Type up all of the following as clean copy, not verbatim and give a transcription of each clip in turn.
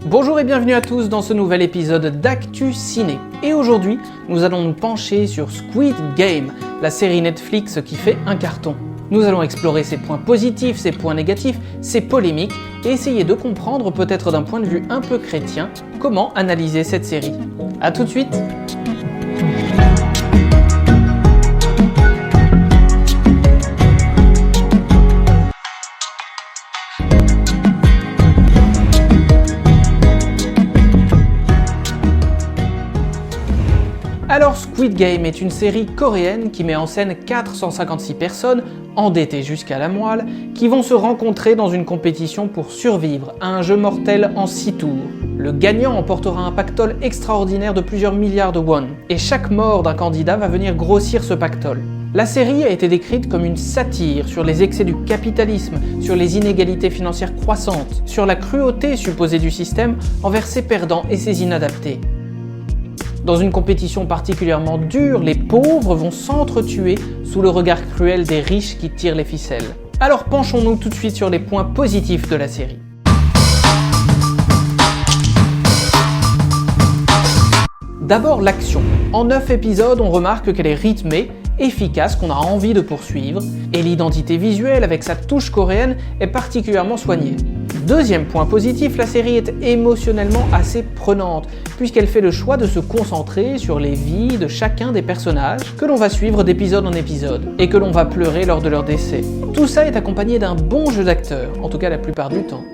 Bonjour et bienvenue à tous dans ce nouvel épisode d'Actu Ciné. Et aujourd'hui, nous allons nous pencher sur Squid Game, la série Netflix qui fait un carton. Nous allons explorer ses points positifs, ses points négatifs, ses polémiques et essayer de comprendre, peut-être d'un point de vue un peu chrétien, comment analyser cette série. A tout de suite. Alors Squid Game est une série coréenne qui met en scène 456 personnes, endettées jusqu'à la moelle, qui vont se rencontrer dans une compétition pour survivre à un jeu mortel en 6 tours. Le gagnant emportera un pactole extraordinaire de plusieurs milliards de won, et chaque mort d'un candidat va venir grossir ce pactole. La série a été décrite comme une satire sur les excès du capitalisme, sur les inégalités financières croissantes, sur la cruauté supposée du système envers ses perdants et ses inadaptés. Dans une compétition particulièrement dure, les pauvres vont s'entretuer sous le regard cruel des riches qui tirent les ficelles. Alors penchons-nous tout de suite sur les points positifs de la série. D'abord l'action. En 9 épisodes, on remarque qu'elle est rythmée, efficace, qu'on a envie de poursuivre, et l'identité visuelle avec sa touche coréenne est particulièrement soignée. Deuxième point positif, la série est émotionnellement assez prenante, puisqu'elle fait le choix de se concentrer sur les vies de chacun des personnages que l'on va suivre d'épisode en épisode, et que l'on va pleurer lors de leur décès. Tout ça est accompagné d'un bon jeu d'acteurs, en tout cas la plupart du temps.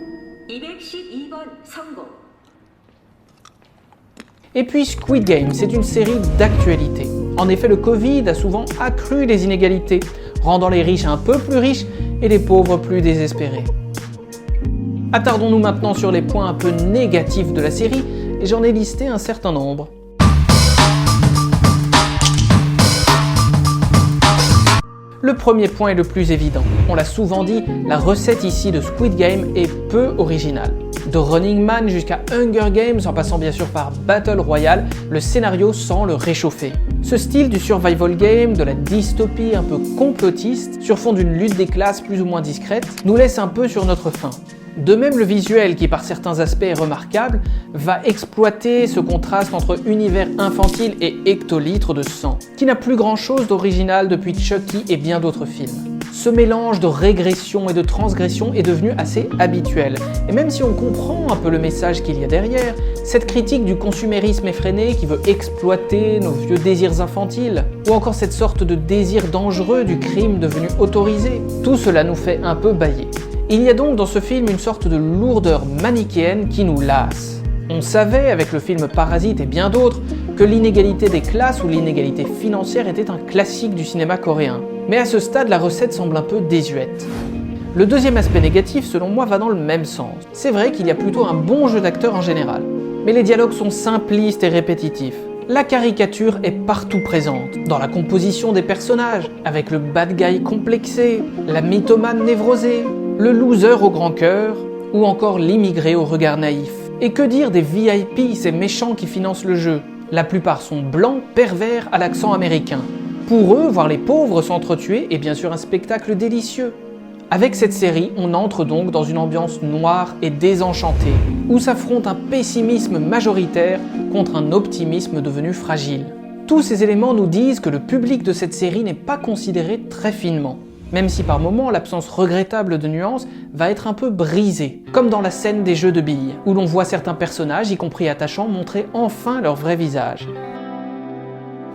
Et puis Squid Game, c'est une série d'actualité. En effet, le Covid a souvent accru les inégalités, rendant les riches un peu plus riches et les pauvres plus désespérés. Attardons-nous maintenant sur les points un peu négatifs de la série, et j'en ai listé un certain nombre. Le premier point est le plus évident. On l'a souvent dit, la recette ici de Squid Game est peu originale. De Running Man jusqu'à Hunger Games, en passant bien sûr par Battle Royale, le scénario sent le réchauffer. Ce style du survival game, de la dystopie un peu complotiste, sur fond d'une lutte des classes plus ou moins discrète, nous laisse un peu sur notre faim. De même, le visuel, qui par certains aspects est remarquable, va exploiter ce contraste entre univers infantile et hectolitres de sang, qui n'a plus grand chose d'original depuis Chucky et bien d'autres films. Ce mélange de régression et de transgression est devenu assez habituel, et même si on comprend un peu le message qu'il y a derrière, cette critique du consumérisme effréné qui veut exploiter nos vieux désirs infantiles, ou encore cette sorte de désir dangereux du crime devenu autorisé, tout cela nous fait un peu bâiller. Il y a donc dans ce film une sorte de lourdeur manichéenne qui nous lasse. On savait, avec le film Parasite et bien d'autres, que l'inégalité des classes ou l'inégalité financière était un classique du cinéma coréen. Mais à ce stade, la recette semble un peu désuète. Le deuxième aspect négatif, selon moi, va dans le même sens. C'est vrai qu'il y a plutôt un bon jeu d'acteurs en général, mais les dialogues sont simplistes et répétitifs. La caricature est partout présente, dans la composition des personnages, avec le bad guy complexé, la mythomane névrosée, le loser au grand cœur, ou encore l'immigré au regard naïf. Et que dire des VIP, ces méchants qui financent le jeu? La plupart sont blancs, pervers, à l'accent américain. Pour eux, voir les pauvres s'entretuer est bien sûr un spectacle délicieux. Avec cette série, on entre donc dans une ambiance noire et désenchantée, où s'affronte un pessimisme majoritaire contre un optimisme devenu fragile. Tous ces éléments nous disent que le public de cette série n'est pas considéré très finement, même si par moments l'absence regrettable de nuances va être un peu brisée, comme dans la scène des jeux de billes, où l'on voit certains personnages, y compris attachants, montrer enfin leur vrai visage.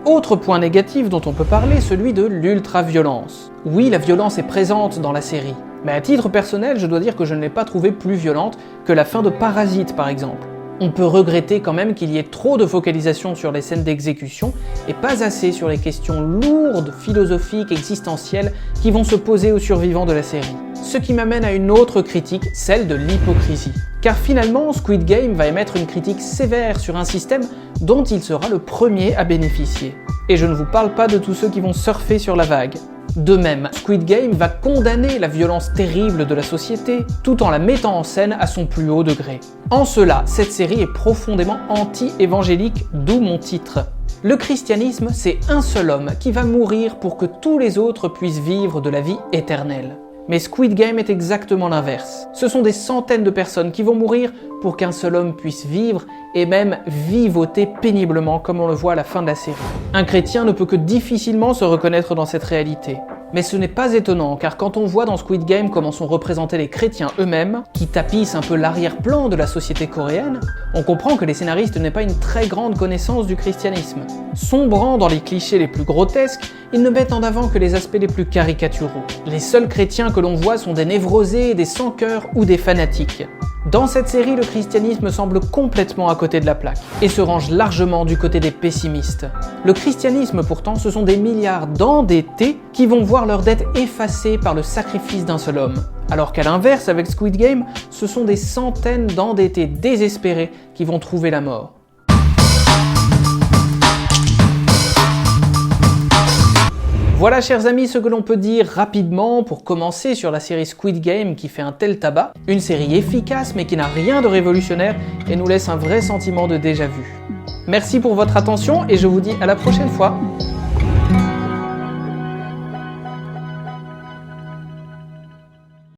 Autre point négatif dont on peut parler, celui de l'ultra-violence. Oui, la violence est présente dans la série, mais à titre personnel, je dois dire que je ne l'ai pas trouvée plus violente que la fin de Parasite par exemple. On peut regretter quand même qu'il y ait trop de focalisation sur les scènes d'exécution et pas assez sur les questions lourdes, philosophiques, existentielles qui vont se poser aux survivants de la série. Ce qui m'amène à une autre critique, celle de l'hypocrisie. Car finalement, Squid Game va émettre une critique sévère sur un système dont il sera le premier à bénéficier. Et je ne vous parle pas de tous ceux qui vont surfer sur la vague. De même, Squid Game va condamner la violence terrible de la société, tout en la mettant en scène à son plus haut degré. En cela, cette série est profondément anti-évangélique, d'où mon titre. Le christianisme, c'est un seul homme qui va mourir pour que tous les autres puissent vivre de la vie éternelle. Mais Squid Game est exactement l'inverse. Ce sont des centaines de personnes qui vont mourir pour qu'un seul homme puisse vivre et même vivoter péniblement comme on le voit à la fin de la série. Un chrétien ne peut que difficilement se reconnaître dans cette réalité. Mais ce n'est pas étonnant, car quand on voit dans Squid Game comment sont représentés les chrétiens eux-mêmes, qui tapissent un peu l'arrière-plan de la société coréenne, on comprend que les scénaristes n'aient pas une très grande connaissance du christianisme. Sombrant dans les clichés les plus grotesques, ils ne mettent en avant que les aspects les plus caricaturaux. Les seuls chrétiens que l'on voit sont des névrosés, des sans-cœur ou des fanatiques. Dans cette série, le christianisme semble complètement à côté de la plaque et se range largement du côté des pessimistes. Le christianisme pourtant, ce sont des milliards d'endettés qui vont voir leurs dettes effacées par le sacrifice d'un seul homme. Alors qu'à l'inverse, avec Squid Game, ce sont des centaines d'endettés désespérés qui vont trouver la mort. Voilà chers amis ce que l'on peut dire rapidement pour commencer sur la série Squid Game qui fait un tel tabac. Une série efficace mais qui n'a rien de révolutionnaire et nous laisse un vrai sentiment de déjà-vu. Merci pour votre attention et je vous dis à la prochaine fois.